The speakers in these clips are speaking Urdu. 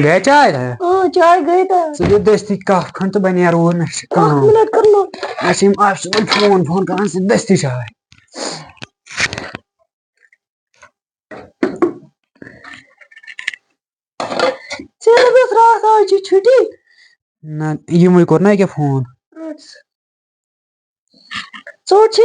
گئے چائے ہے چائے گئی تھا ژٕ دِ دٔستی کپ کھنڈ تہٕ بہٕ نیرٕ اوٗرۍ مےٚ چھِ کٲم منٹ کر لو مےٚ چھِ یِم آفسہٕ وٲلۍ فون کران ژٕ دِ دٔستی چاے ژےٚ دوٚپُتھ راتھ آز چھِ چھُٹی نہ یِموٕے کوٚر نا أکیٛاہ فون ژوٚٹ چھے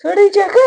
ژھٔڑٕے چھکھٕ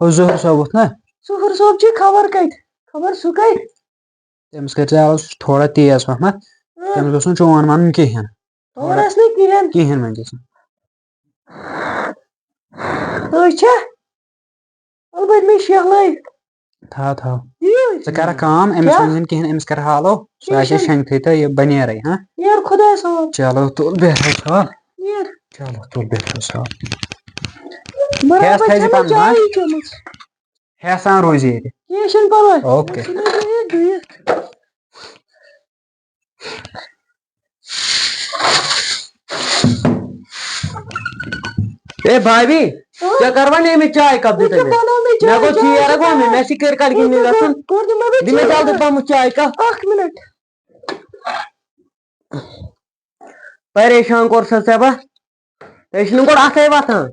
ہو ظہور صٲب ووٚتھ نا ظہور صٲب چھُ خبر کتہِ خبر سُہ کتہِ تٔمِس کٔرۍ زِ آز تھوڑا تیز پہمتھ تٔمِس گوٚژھ نہٕ چون وَنُن کِہیٖنۍ تھوڑاس نہٕ کِہیٖنۍ ؤنۍزٮ۪س چھا البتہ مےٚ شہلٲے تھاو تھاو ژٕ کَرکھ کٲم أمِس ؤنۍزِ کِہیٖنۍ أمِس کر حالو سُہ آسہِ شنٛگتھٕے تہٕ یہِ بہٕ نیرَے ہاں نیر خۄدایَس حوال چلو تُل بیٚہہ رۄبَس حوال نیر چلو تُل بیٚہہ رۄبَس حوال برابر چھےٚ مےٚ چایی چٔمٕژ ہٮ۪س سان روزِ ییٚتہِ کینٛہہ چھُنہٕ پرواے اوکے اے بھابی ژےٚ کَروا نہٕ أمِس چاے کپ دِتھ مےٚ گوٚو ژیر گوٚمُت مےٚ چھِ کِرکٹ گِنٛدنہِ گژھُن دِ مےٚ جلدی پہمتھ چاے کپ اکھ مِنٹ پریشان کوٚر سا ژےٚ بہٕ ژےٚ چھُنہٕ گۄڈٕ اَتھے وۄتھان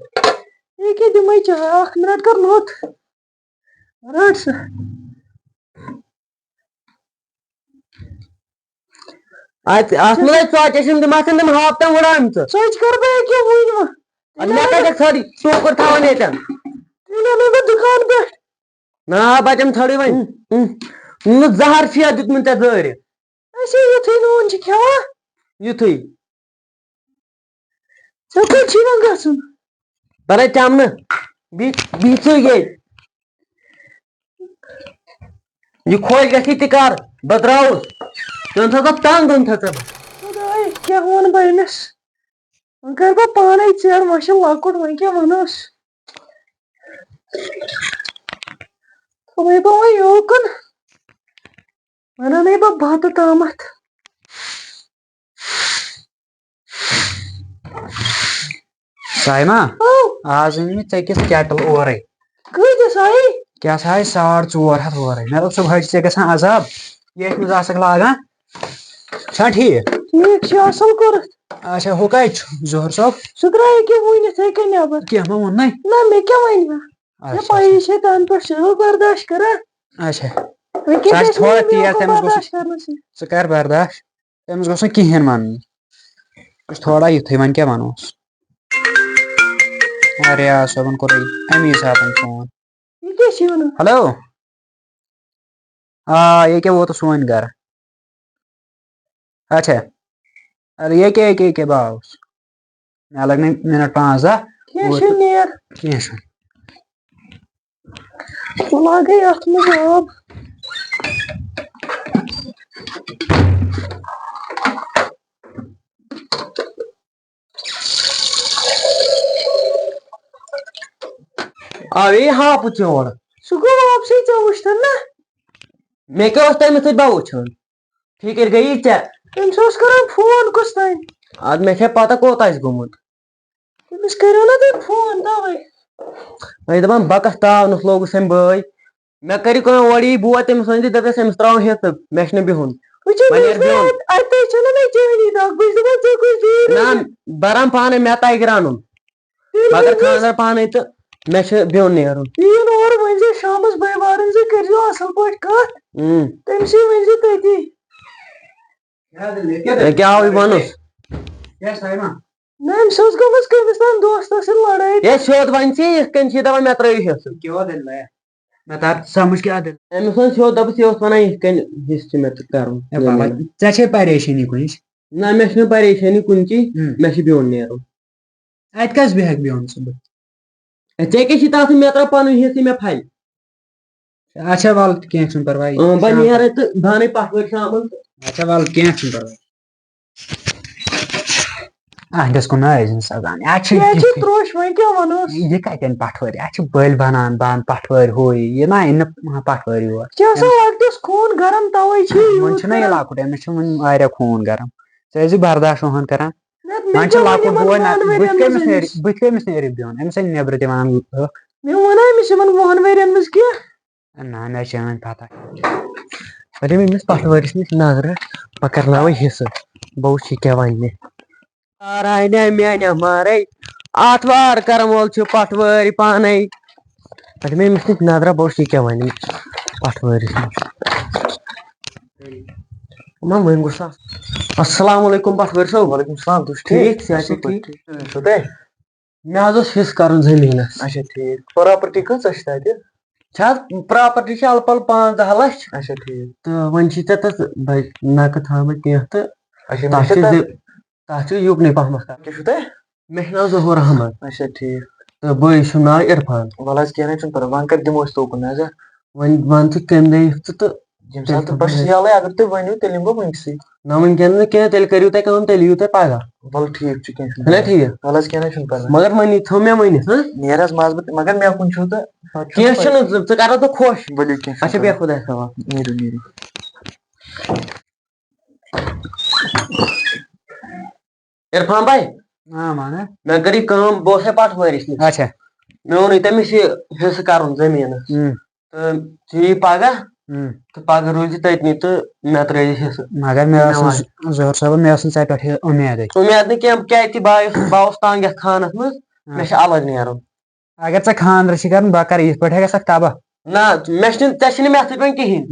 ییٚکیٛاہ دِمَے چاے اکھ مِنٹ کر لوٚت رٹ سا اَتھ منٛز ژۄچہِ چھِم دِمہٕ ہاپتن وٕڑامژٕ ژۄچہِ کر بہٕ ییٚکیٛاہ وٕنۍ وۄنۍ مےٚ کَتٮ۪تھ ژھٔری ٹوٗکُر تھاوان ییٚتٮ۪ن تیٚلہِ اَنَے بہٕ دُکان پٮ۪ٹھ نا بَچَم ژھٔرٕے وۄنۍ نوٗنہٕ زہر چھُیا دیُتمُت ژےٚ دٲرِتھ اَسے یُتھُے نوٗن چھِ کھٮ۪وان یُتھُے ژےٚ کوٚت چھی وۄنۍ گژھُن بَرے چَمنہٕ بِہہِ ژٕے ییٚتہِ یہِ خۄش گژھی تہِ کر بہٕ درٛاوُس ژٕ أنۍ تھَکھ تنٛگ أنۍ تھَکھ ژٕ خۄداے کیٛاہ وَنہٕ بہٕ أمِس وۄنۍ کَرٕ بہٕ پانَے ژیر وۄنۍ چھُ لۄکُٹ وۄنۍ کیٛاہ وَنوس تھوٚوَے بہٕ وۄنۍ یوکُن وۄنۍ اَنَے بہٕ بَتہٕ تامَتھ سایما آز أنۍ مےٚ ژےٚ کِژھ کیٹل اورَے کۭتِس آیی کیٛاہ سا آے 450 اورَے مےٚ دوٚپ صُبحٲے چھِ ژےٚ گژھان عذاب ییٚتھۍ منٛز آسَکھ لاگان چھا ٹھیٖک ٹھیٖک چھُ اَصٕل کوٚرُتھ اچھا ہُہ کَتہِ چھُ ظہور صٲب سُہ درٛاو ییٚکیٛاہ وٕنۍ یِتھَے کٔنۍ نٮ۪بر کیٚنٛہہ ما ووٚننَے نہ مےٚ کیٛاہ وَنہِ مےٚ پَیی چھے تَنہٕ پٮ۪ٹھ چھُس برداش کران اچھا وۄنۍ سُہ کیٛاہ آسہِ گژھِ تھوڑا مےٚ تیز تٔمِس برداش گوٚژھ کرنَسٕے ژٕ کر برداش تٔمِس گوٚژھ نہٕ کِہیٖنۍ وَنُن یہِ چھُ تھوڑا یِتھُے وۄنۍ کیٛاہ وَنوس رِیاض صٲبن کوٚر اَمی ساتہٕ فون یہِ کیٛاہ چھِ وَنان ہیلو آ ییٚکیٛاہ ووتُس وۄنۍ گرٕ اچھا اَدٕ ییٚکیٛاہ بہٕ آوُس مےٚ لَگنَے مِنٹ 5-10 کیٚنٛہہ چھُنہٕ نیر کیٚنٛہہ چھُنہٕ بہٕ لاگَے اَتھ منٛز آب آوے ہاپُت یور سُہ گوٚو واپسٕے ژےٚ وٕچھتھن نا مےٚ کیٛاہ اوس تَمہِ سۭتۍ بہٕ وٕچھان فِکِر گٔیی ژےٚ تٔمِس اوس کران فون کُس تانۍ اَدٕ مےٚ چھےٚ پتہ کوٚت آسہِ گوٚمُت تٔمِس کٔرِو نا تُہۍ فون تَوَے وۄنۍ دَپان بَکَس تاونَس لوگُس أمۍ بٲے مےٚ کٔرِو کٲم اورٕ یی بوے تٔمِس ؤنۍ زِ دَپٮ۪س أمِس ترٛاوُن ہٮ۪ژٕب مےٚ چھُنہٕ بِہُن اَتہِ چھُنہٕ مےٚ چٲنی دَگ بہٕ چھُس دَپان ژےٚ کُس نہ بَران پانَے مےٚ تَگہِ رَنُن مگر خانٛدر پانَے تہٕ مےٚ چھُ بِہُن نیرُن یِیِن اورٕ ؤنۍ زِ شامَس بٲے بارٕنۍ زِ کٔرۍزیو اَصٕل پٲٹھۍ کَتھ تٔمۍسٕے ؤنۍ زِ تٔتی کیٛاہ آوُے وَنُس نہ أمِس ٲس گٔمٕژ کٔمِس تام دوستَس سۭتۍ لڑٲے ہے سیوٚد وَنہِ ژےٚ یِتھ کٔنۍ چھِ دَپان مےٚ ترٛٲیِو ہٮ۪سہٕ مےٚ تر سَمٕجھ کیٛاہ دٔلیٖل أمِس ووٚن سیوٚد دوٚپُس یہِ اوس وَنان یِتھ کٔنۍ حِصہٕ چھُ مےٚ کَرُن ژےٚ چھے پریشٲنی کُنِچ نہ مےٚ چھُنہٕ پریشٲنی کُنچی مےٚ چھُ بِہُن نیرُن اَتہِ کَس بیٚہکھ بِہُن ژٕ ژےٚ کیٛاہ چھِ تَتھ مےٚ ترٛاو پَنُن حِصہٕ مےٚ پھَلہِ اچھا وَلہٕ کیٚنٛہہ چھُنہٕ پَرواے بہٕ نیرَے تہٕ بہٕ اَنَے پَٹھوٲرۍ شامَن اچھا وَلہٕ کیٚنٛہہ چھُنہٕ پَرواے اَہندِس کُن نہٕ ٲسۍزِ سَزان تروش وۄنۍ کیٛاہ وَنوس یہِ کَتہِ اَنہِ پَٹھوٲرۍ اَتھ چھِ بٔلۍ بَنان پَٹھوٲرۍ ہُہ یہِ نا اَنہِ نہٕ پَٹھوٲرۍ یور ژےٚ آسان لۄکٹِس خوٗن گرم تَوَے چھِ وۄنۍ چھُنہ یہِ لۄکُٹ أمِس چھُ وۄنۍ واریاہ خوٗن گرم ژٕ ٲسۍزِ برداش ہُہن کران نہ وۄنۍ چھُ لۄکُٹ بوے بٕتھِ کٔمِس نیرِ بِہُن أمِس ہے نیبرٕ تہِ وَنان لُکھ مےٚ ووٚنا أمِس یِمن 10 ؤرین منٛز کیٚنٛہہ نہ مےٚ چھِ وۄنۍ پتہ ارے أمِس پٹھوٲرِس نِش نظرہ بہٕ کرناوے حصہٕ بہٕ وٕچھِ یہِ کیٛاہ وَنہِ مےٚ مارے آتھوار کرن وول چھُ پٹھوٲرۍ پانے ارے مےٚ أمِس نِش نظرہ بہٕ وٕچھِ یہِ کیٛاہ وَنہِ پٹھوٲرِس نِش وۄنۍ گوٚژھ السلام علیکم پٹھوٲرۍ صٲب وعلیکم السلام تُہۍ چھِو ٹھیٖک صحت چھا ٹھیٖک مےٚ حظ اوس حصہٕ کرُن زٔمیٖنس اچھا ٹھیٖک پراپرٹی کۭژاہ چھِ تَتہِ چھِ حظ پراپرٹی چھِ الہٕ پلہٕ 5-10 لچھ اچھا ٹھیٖک تہٕ وۄنۍ چھی ژےٚ تتھ نقد تھاوٕنۍ کینٛہہ تہٕ اچھا تتھ چھُ یُکنُے پہمتھ کرُن کیٛاہ چھُو تۄہہِ مےٚ چھُ ناو ظہوٗر احمد اچھا ٹھیٖک تہٕ بٲیِس چھُم ناو عرفان وَلہٕ حظ کیٚنٛہہ نہٕ چھُنہٕ پرواے وۄنۍ کر دِمو أسۍ توکُن نظر وۄنۍ وَن ژٕ کمہِ دۄہ یِکھ ژٕ تہٕ ییٚمہِ ساتہٕ بہٕ چھُس یَلے اگر تُہۍ ؤنِو تیٚلہِ یِمہٕ بہٕ وٕنۍکِسٕے نہ وٕنکٮ۪ن نہٕ کینٛہہ تیٚلہِ کٔرِو تُہۍ کٲم تیٚلہِ یِیِو تُہۍ پگاہ وَلہٕ ٹھیٖک چھُ کیٚنٛہہ چھُنہٕ چھُنہ ٹھیٖک وَلہٕ حظ کیٚنٛہہ نہٕ چھُنہٕ پرواے مگر مٔنی تھٲو مےٚ ؤنِتھ نیر حظ منٛزٕ بہٕ مگر مےٚ کُن چھُو تہٕ کینٛہہ چھُنہٕ ژٕ کرو تہٕ خۄش ؤلِو کیٚنٛہہ اچھا بیٚہہ خۄدایَس حوال نیٖرِو نیٖرِو عرفان بھائی وَن مےٚ کٔرٕے کٲم بہٕ اوسے پٹھوٲرِس نِش اچھا مےٚ ووٚنُے تٔمِس یہِ حِصہٕ کرُن زٔمیٖنس تہٕ ژٕ یہِ پگاہ تہٕ پگاہ روزِ تٔتنی تہٕ مےٚ ترٲیزِ حِصہٕ مگر مےٚ ٲس نہٕ ظہوٗر صٲبن مےٚ ٲس نہٕ ژےٚ پٮ۪ٹھ اُمیدٕے اُمید نہٕ کینٛہہ کیازِ کہِ بہٕ اوس تنگ یتھ خانس منٛز مےٚ چھُ الگ نیرُن اگر ژےٚ خانٛدر چھِ کرُن بہٕ کرٕ یِتھ پٲٹھۍ گژھکھ تباہ نہ مےٚ چھُنہٕ ژےٚ چھُنہٕ مےٚ سۭتۍ وۄنۍ کِہینۍ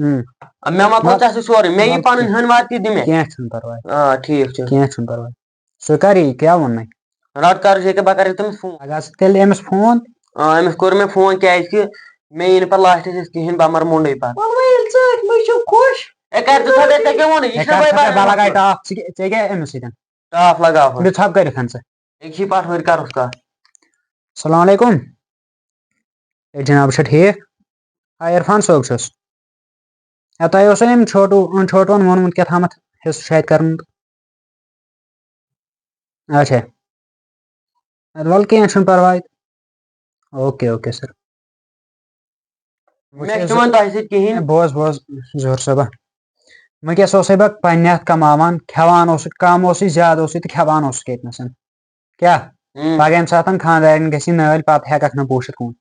مےٚ ما تھوٚو ژےٚ سۭتۍ سورُے مےٚ یہِ پنٕنۍ ہٕنۍ وار تہِ دِ مےٚ کینٛہہ چھُنہٕ پرواے آ ٹھیٖک چھُ کینٛہہ چھُنہٕ پرواے سُہ کر یی کیٛاہ ووٚننَے رٹ کر ییٚکیٛاہ بہٕ کرے تٔمِس فون پگاہ ژٕ تیٚلہِ أمِس فون أمِس کوٚر مےٚ فون کیازِ کہِ مےٚ یی نہٕ پتہٕ لاسٹس أسۍ کِہینۍ بہٕ مر مونڈے پتہٕ ہے کر ژٕ تھوڑا ژےٚ کیٛاہ ووٚنُے یہِ چھُنہ بہٕ لگاے ٹاپ ژےٚ کیٛاہ أمِس سۭتۍ ٹاپ لگاو بہٕ ژھۄپہٕ کٔرِتھ ژٕ أکسی پٹھوٲرۍ کروس کتھ السلام علیکم ہے جناب چھا ٹھیٖک آ عرفان صٲب چھُس ہے تۄہہِ اوسُو أمۍ چھوٹوٗوَن ووٚنمُت کیٛاہ تھامَتھ حِصہٕ چھُ اَتہِ کرُن اچھا وَلہٕ کینٛہہ چھُنہٕ پرواے اوکے اوکے سر مےٚ چھُنہٕ وۄنۍ تۄہہِ سۭتۍ کِہینۍ بوز ظہوٗر صٲبا وٕنکیٚس اوسے بہٕ پننہِ اَتھ کماوان کھٮ۪وان اوسُے کم اوسُے زیادٕ اوسُے تہٕ کھٮ۪وان اوسُس ییٚتنَس کیٛاہ پگہہ ییٚمہِ ساتہٕ خانٛدارٮ۪ن گژھِ نٲلۍ پتہٕ ہٮ۪ککھ نہٕ پوٗشِتھ کُن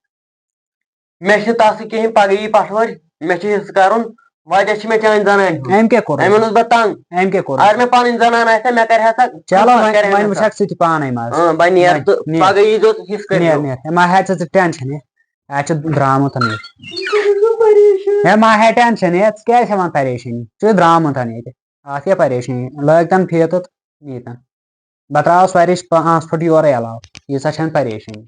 مےٚ چھِ تتھ سۭتۍ کِہینۍ پگہہ یی پٹھوٲرۍ مےٚ چھُ حِصہٕ کرُن وجہ چھِ مےٚ چانہِ زنانہِ ہُنٛد أمۍ کیٛاہ کوٚر أمۍ اوٚنُس بہٕ تنگ أمۍ کیٛاہ کوٚر اگر مےٚ پنٕنۍ زنان آسہِ ہا مےٚ کرِ ہا سۄ چلو وۄنۍ وٕچھکھ ژٕ تہِ پانے منٛز بہٕ نیرٕ تہٕ پگہہ ییٖزیو حِصہٕ کٔرِزیو ہے ما ہے ژٕ ٹینشن اَتھ چھُ درامُت ہے ما ہے ٹینشن ژٕ کیٛازِ ہٮ۪وان پریشٲنی ژٕ چھُ درامُت ییٚتہِ اَتھ کیٛاہ پریشٲنی لٲگتن فیٖتہٕ تہٕ نیٖتن بہٕ تراوس واریاہ 5 فُٹ یورے علاوٕ ییٖژاہ چھنہٕ پریشٲنی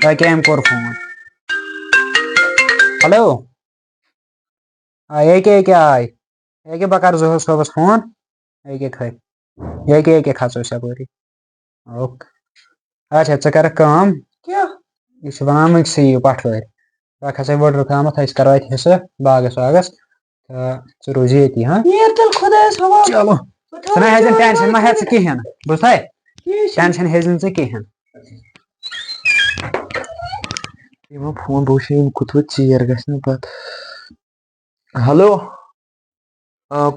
تۄہہِ کیٛاہ أمۍ کوٚر فون ہیلو ییٚکیٛاہ آے ییٚکیٛاہ بہٕ کرٕ ظہوٗر صٲبس فون ییٚکیٛاہ کھٔتۍ ییٚکیٛاہ کھژو أسۍ یپٲری اوکے اچھا ژٕ کرکھ کٲم یہِ چھُ ونان وٕنکیٚسٕے یِیِو پٹھوٲرۍ بہٕ کھسے وٕڈرٕ تامتھ أسۍ کرو اتہِ حِصہٕ باغس واغس تہٕ ژٕ روزِ ییٚتی چلو ژٕ نہ ہیزن ٹینشن ما ہےٚ ژٕ کِہینۍ بوٗزتھے ٹینشن ہیزِ نہٕ ژٕ کِہینۍ یِمو فون بہٕ وٕچھِ یِم کوٚت وٲتۍ ژیر گژھِ نہٕ پتہٕ ہیلو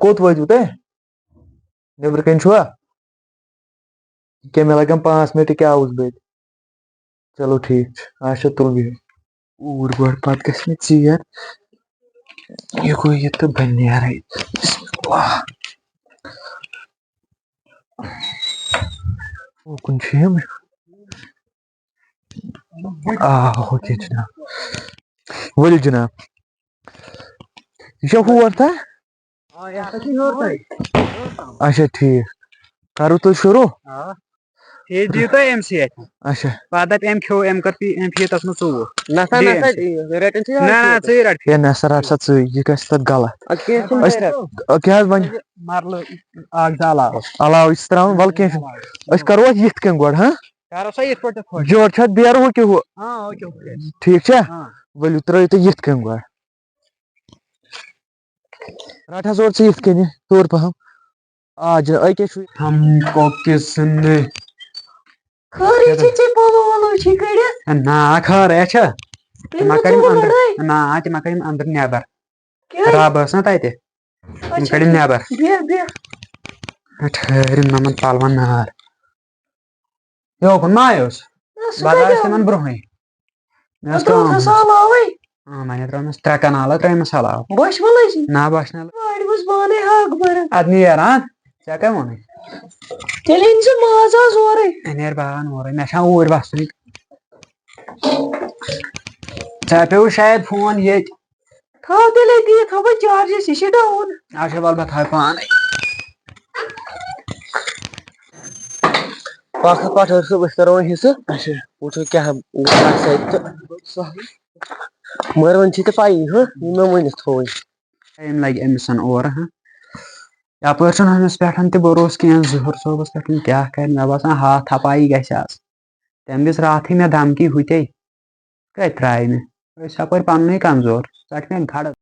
کوٚت وٲتِو تُہۍ نیبرٕ کَنۍ چھُوا کیٚنٛہہ مےٚ لگن 5 مِنٹ کیٛاہ آوُس بہٕ ییٚتہِ چلو ٹھیٖک چھُ اچھا تُل بِہِو اوٗرۍ گۄڈٕ پتہٕ گژھِ مےٚ ژیر یہِ گوٚو یہِ تہٕ بہٕ نیرے اوکُن چھِ یِم اوکے جِناب ؤلِو جِناب یہِ چھا ہور تام اچھا ٹھیٖک کرو تُہۍ شروٗع دِیِو تُہۍ أمۍسٕے اَتھِ اچھا پتہٕ دپہِ أمۍ کھیوٚو أمۍ کٔر فیٖتس منٛز 24 نہ سا نہ سا رٔٹِن چھِ ژٕے رٹ ہے نسا رٹ سا ژٕے یہِ گژھِ پتہٕ غلط کیٛاہ حظ وۄنۍ مرلہٕ اکھ زٕ علاوٕ علاوٕ چھِ تراوُن وَلہٕ کیٚنٛہہ چھُنہٕ أسۍ کرو اَتھ یِتھ کٔنۍ گۄڈٕ ہاں کرو سا یِتھ پٲٹھۍ خۄش یورٕ چھُ اَتھ بیرٕ ہُہ کہِ ہُہ ٹھیٖک چھا ؤلِو ترٲیِو تُہۍ یِتھ کٔنۍ گۄڈٕ رٹ حظ اورٕ ژٕ یِتھ کٔنۍ ہیوٚر پہم آ جِناب أکے چھُ نہ خٲرٕے چھا تِمن کٔرِم أنٛدرٕ نہ تِمن کٔرِم أنٛدرٕ نٮ۪بر رب ٲس نہ تتہِ کڑم نیبر ٹھہرم نمن پلون نار یوکن ما بہٕ تِمن برونٛہٕے مےٚ ٲس کٲم وۄنۍ ترٛٲومَس 3 کنال ترٛٲیمَس علاوٕ نہ بوٚچھنَل اَدٕ نیر ژےٚ کٔمۍ ووٚنُے نیر باغن اورَے مےٚ چھا اوٗرۍ وسنٕے ژےٚ پیوٚو شاید فون ییٚتہِ اچھا وَلہٕ بہٕ تھاوٕ پانے پٹھر صٲب أسۍ کرو وۄنۍ حِصہٕ وٕچھو کیٛاہ سۭتۍ تہٕ مگر وۄنۍ چھِ ژےٚ پَیی ہہ یہِ مےٚ ؤنِتھ تھوٚو وۄنۍ ٹایم لگہِ أمِس اورٕ یپٲرۍ چھُنہٕ أمِس پٮ۪ٹھ تہِ بروسہٕ کینٛہہ ظہوٗر صٲبَس پٮ۪ٹھ کیٛاہ کرِ مےٚ باسان ہاتھ تھپایی گژھِ آز تٔمۍ دِژ راتھٕے مےٚ دھمکی ہُتے کَتہِ ترٛایہِ مےٚ أسۍ ہپٲرۍ پنٛنُے کمزور ژَٹہِ مےٚ گڑٕ